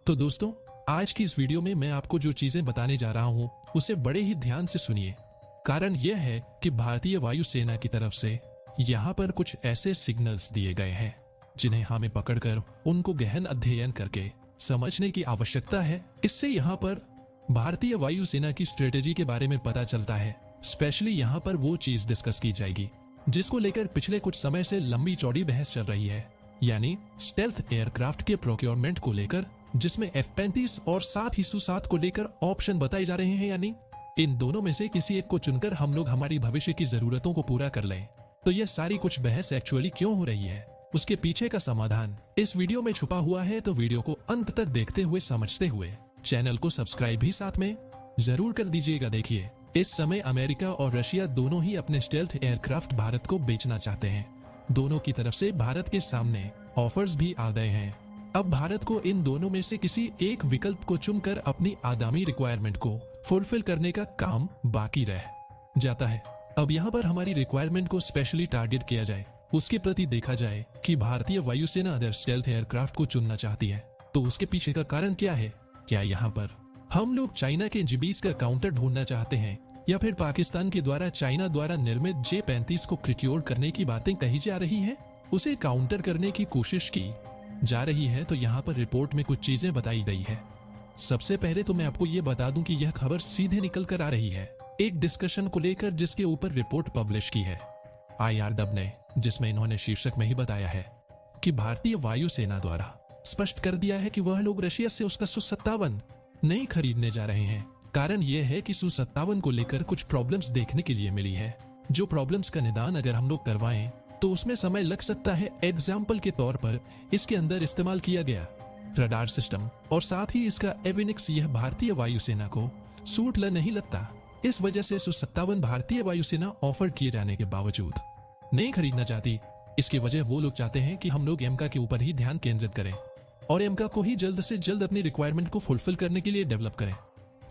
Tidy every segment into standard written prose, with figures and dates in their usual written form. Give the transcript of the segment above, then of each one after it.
तो दोस्तों, आज की इस वीडियो में मैं आपको जो चीजें बताने जा रहा हूँ उसे बड़े ही ध्यान से सुनिए। कारण यह है कि भारतीय वायुसेना की तरफ से यहाँ पर कुछ ऐसे सिग्नल्स दिए गए हैं जिन्हें हमें पकड़कर उनको गहन अध्ययन करके समझने की आवश्यकता है। इससे यहाँ पर भारतीय वायुसेना की स्ट्रेटेजी के बारे में पता चलता है। स्पेशली यहाँ पर वो चीज डिस्कस की जाएगी जिसको लेकर पिछले कुछ समय से लंबी चौड़ी बहस चल रही है, यानी स्टेल्थ एयरक्राफ्ट के प्रोक्योरमेंट को लेकर, जिसमें F-35 और साथ ही Su-7 को लेकर ऑप्शन बताए जा रहे हैं। यानी इन दोनों में से किसी एक को चुनकर हम लोग हमारी भविष्य की जरूरतों को पूरा कर लें। तो ये सारी कुछ बहस एक्चुअली क्यों हो रही है, उसके पीछे का समाधान इस वीडियो में छुपा हुआ है। तो वीडियो को अंत तक देखते हुए समझते हुए चैनल को सब्सक्राइब भी साथ में जरूर कर दीजिएगा। देखिए, इस समय अमेरिका और रशिया दोनों ही अपने स्टेल्थ एयरक्राफ्ट भारत को बेचना चाहते हैं। दोनों की तरफ से भारत के सामने ऑफर्स भी आ गए हैं। अब भारत को इन दोनों में से किसी एक विकल्प को चुनकर अपनी आगामी रिक्वायरमेंट को फुलफिल करने का काम बाकी रह जाता है। अब यहाँ पर हमारी रिक्वायरमेंट को स्पेशली टारगेट किया जाए, उसके प्रति देखा जाए कि भारतीय वायुसेना अदर स्टेल्थ एयरक्राफ्ट को चुनना चाहती है। तो उसके पीछे का कारण क्या है? क्या यहाँ पर हम लोग चाइना के J-20 का काउंटर ढूंढना चाहते हैं, या फिर पाकिस्तान के द्वारा चाइना द्वारा निर्मित J-35 को प्रोक्योर करने की बातें कही जा रही है, उसे काउंटर करने की कोशिश की जा रही है? तो यहाँ पर रिपोर्ट में कुछ चीजें बताई गई है। सबसे पहले तो मैं आपको ये बता दूं कि यह खबर सीधे निकल कर आ रही है एक डिस्कशन को लेकर जिसके ऊपर रिपोर्ट पब्लिश की है IRW ने, जिसमें इन्होंने शीर्षक में ही बताया है कि भारतीय वायुसेना द्वारा स्पष्ट कर दिया है कि वह लोग रशिया से उसका Su-57 नहीं खरीदने जा रहे हैं। कारण यह है कि Su-57 को लेकर कुछ प्रॉब्लम्स देखने के लिए मिली है, जो प्रॉब्लम्स का निदान अगर हम लोग करवाएं तो उसमें समय लग सकता है। एग्जाम्पल के तौर पर इसके अंदर इस्तेमाल किया गया रडार सिस्टम और साथ ही इसका एविनिक्स, यह भारतीय वायुसेना को सूट नहीं लगता। इस वजह से Su-57 भारतीय वायुसेना ऑफर किए जाने के बावजूद नहीं खरीदना चाहती। इसकी वजह वो लोग चाहते हैं कि हम लोग एमका के ऊपर ही ध्यान केंद्रित करें और एमका को ही जल्द से जल्द अपनी रिक्वायरमेंट को फुलफिल करने के लिए डेवलप करें।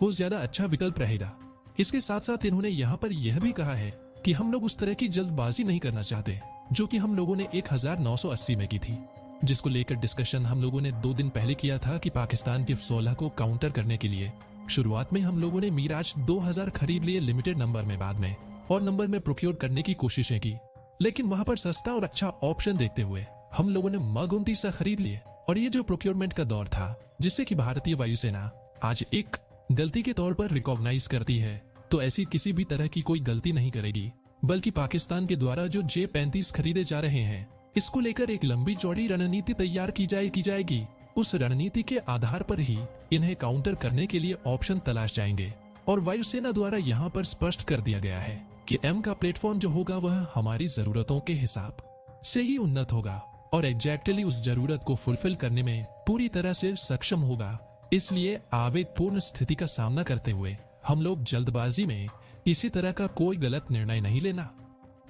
वो ज्यादा अच्छा विकल्प रहेगा। इसके साथ साथ इन्होंने यहाँ पर यह भी कहा है कि हम लोग उस तरह की जल्दबाजी नहीं करना चाहते जो कि हम लोगों ने 1980 में की थी, जिसको लेकर डिस्कशन हम लोगों ने 2 दिन पहले किया था कि पाकिस्तान के F-16 को काउंटर करने के लिए शुरुआत में हम लोगों ने मिराज 2000 खरीद लिए लिमिटेड नंबर में, बाद में और नंबर में प्रोक्योर करने की कोशिशें की, लेकिन वहां पर सस्ता और अच्छा ऑप्शन देखते हुए हम लोगों ने MiG-29 खरीद लिए। और ये जो प्रोक्योरमेंट का दौर था, जिससे कि भारतीय वायुसेना आज एक गलती के तौर पर रिकॉग्नाइज करती है, तो ऐसी किसी भी तरह की कोई गलती नहीं करेगी, बल्कि पाकिस्तान के द्वारा जो J-35 खरीदे जा रहे हैं, इसको लेकर एक लंबी चौड़ी रणनीति तैयार की जाएगी। उस रणनीति के आधार पर ही इन्हें काउंटर करने के लिए ऑप्शन तलाश जाएंगे। और वायुसेना द्वारा यहाँ पर स्पष्ट कर दिया गया है कि एम का प्लेटफॉर्म जो होगा वह हमारी जरूरतों के हिसाब से ही उन्नत होगा और एग्जैक्टली उस जरूरत को फुलफिल करने में पूरी तरह से सक्षम होगा। इसलिए आवेगपूर्ण स्थिति का सामना करते हुए हम लोग जल्दबाजी में इसी तरह का कोई गलत निर्णय नहीं लेना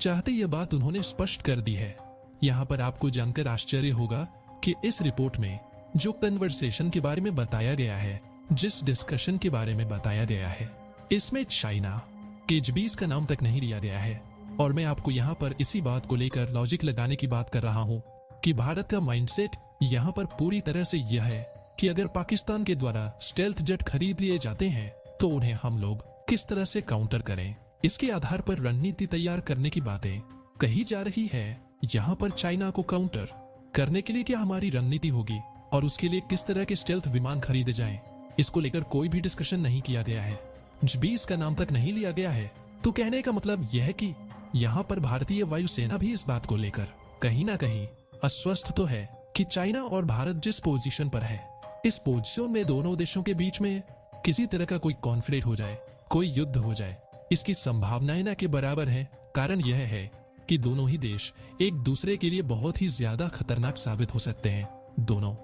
चाहते। यह बात उन्होंने स्पष्ट कर दी है। यहाँ पर आपको जानकर आश्चर्य होगा कि इस रिपोर्ट में जो कन्वर्सेशन के बारे में बताया गया है, जिस डिस्कशन के बारे में बताया गया है, इसमें चाइना के J-20 का नाम तक नहीं लिया गया है। और मैं आपको यहाँ पर इसी बात को लेकर लॉजिक लगाने की बात कर रहा हूँ कि भारत का माइंडसेट यहाँ पर पूरी तरह से यह है कि अगर पाकिस्तान के द्वारा स्टेल्थ जेट खरीद लिए जाते हैं तो उन्हें हम लोग किस तरह से काउंटर करें, इसके आधार पर रणनीति तैयार करने की बातें कही जा रही है। यहाँ पर चाइना को काउंटर करने के लिए क्या हमारी रणनीति होगी और उसके लिए किस तरह के स्टेल्थ विमान खरीदे जाएं, इसको लेकर कोई भी डिस्कशन नहीं किया गया है। J-20 का नाम तक नहीं लिया गया है। तो कहने का मतलब यह है कि यहाँ पर भारतीय वायुसेना भी इस बात को लेकर कहीं ना कहीं अस्वस्थ तो है कि चाइना और भारत जिस पोजीशन पर है, इस पोजीशन में दोनों देशों के बीच में किसी तरह का कोई कॉन्फ्लिक्ट हो जाए, कोई युद्ध हो जाए, इसकी संभावनाएं न के बराबर है। कारण यह है कि दोनों ही देश एक दूसरे के लिए बहुत ही ज्यादा खतरनाक साबित हो सकते हैं। दोनों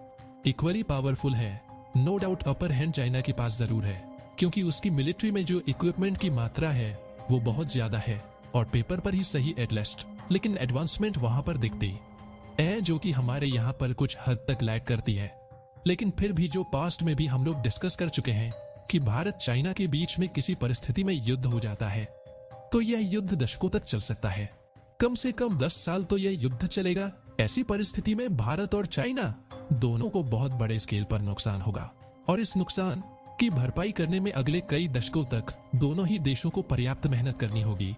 इक्वली पावरफुल है। No doubt upper hand China के पास जरूर है, क्योंकि उसकी मिलिट्री में जो इक्विपमेंट की मात्रा है वो बहुत ज्यादा है और पेपर पर ही सही एटलीस्ट, लेकिन एडवांसमेंट वहां पर दिखती है जो कि हमारे यहाँ पर कुछ हद तक लैग करती है। लेकिन फिर भी जो पास्ट में भी हम लोग डिस्कस कर चुके हैं कि भारत चाइना के बीच में किसी परिस्थिति में युद्ध हो जाता है तो यह युद्ध दशकों तक चल सकता है। कम से कम 10 साल तो यह युद्ध चलेगा। ऐसी परिस्थिति में भारत और चाइना दोनों को बहुत बड़े स्केल पर नुकसान होगा और इस नुकसान की भरपाई करने में अगले कई दशकों तक दोनों ही देशों को पर्याप्त मेहनत करनी होगी।